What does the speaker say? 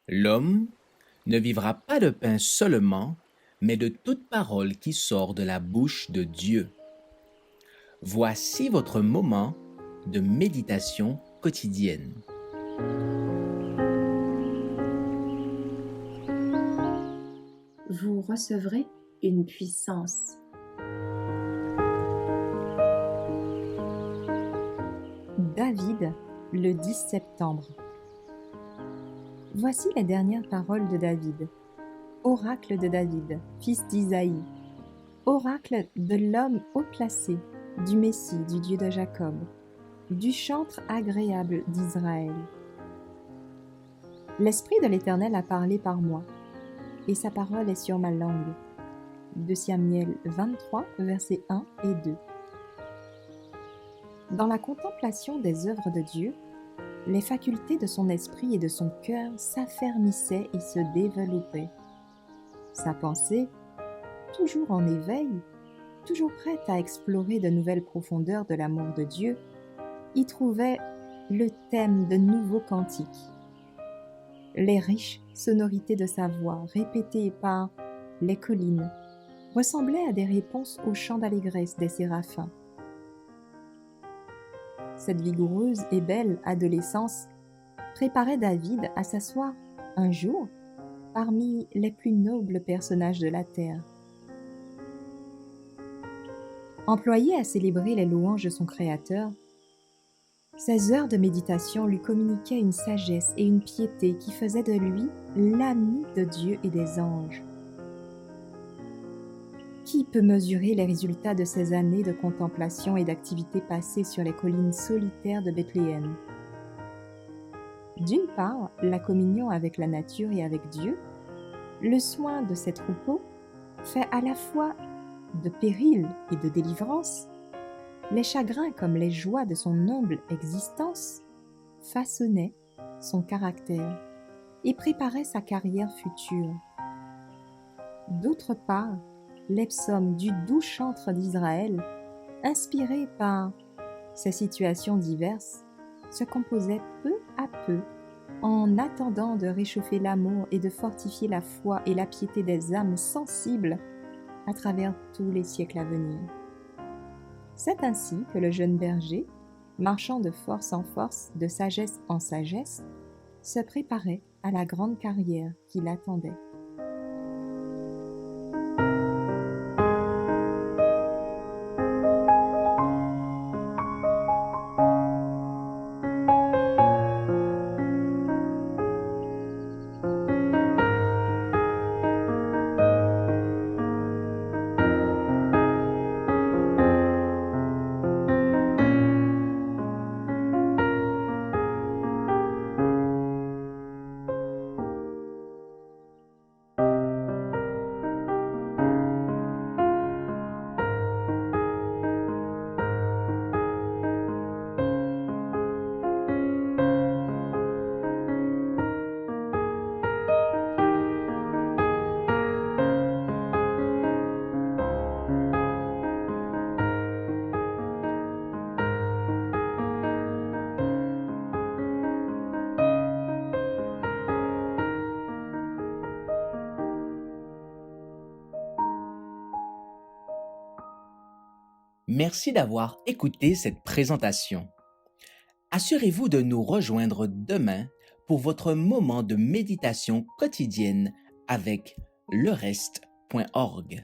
L'homme ne vivra pas de pain seulement, mais de toute parole qui sort de la bouche de Dieu. Voici votre moment de méditation quotidienne. Vous recevrez une puissance. David, le 10 septembre. Voici les dernières paroles de David. Oracle de David, fils d'Isaïe. Oracle de l'homme haut placé, du Messie, du Dieu de Jacob, du chantre agréable d'Israël. L'Esprit de l'Éternel a parlé par moi, et sa parole est sur ma langue. De Samuel 23, versets 1 et 2. Dans la contemplation des œuvres de Dieu, les facultés de son esprit et de son cœur s'affermissaient et se développaient. Sa pensée, toujours en éveil, toujours prête à explorer de nouvelles profondeurs de l'amour de Dieu, y trouvait le thème de nouveaux cantiques. Les riches sonorités de sa voix, répétées par les collines, ressemblaient à des réponses aux chants d'allégresse des séraphins. Cette vigoureuse et belle adolescence préparait David à s'asseoir un jour parmi les plus nobles personnages de la terre. Employé à célébrer les louanges de son Créateur, ses heures de méditation lui communiquaient une sagesse et une piété qui faisaient de lui l'ami de Dieu et des anges. Qui peut mesurer les résultats de ces années de contemplation et d'activité passées sur les collines solitaires de Bethléem? D'une part, la communion avec la nature et avec Dieu, le soin de ces troupeaux fait à la fois de péril et de délivrance, les chagrins comme les joies de son humble existence façonnaient son caractère et préparaient sa carrière future. D'autre part, les psaumes du doux chantre d'Israël, inspirés par ces situations diverses, se composaient peu à peu en attendant de réchauffer l'amour et de fortifier la foi et la piété des âmes sensibles à travers tous les siècles à venir. C'est ainsi que le jeune berger, marchant de force en force, de sagesse en sagesse, se préparait à la grande carrière qui l'attendait. Merci d'avoir écouté cette présentation. Assurez-vous de nous rejoindre demain pour votre moment de méditation quotidienne avec lereste.org.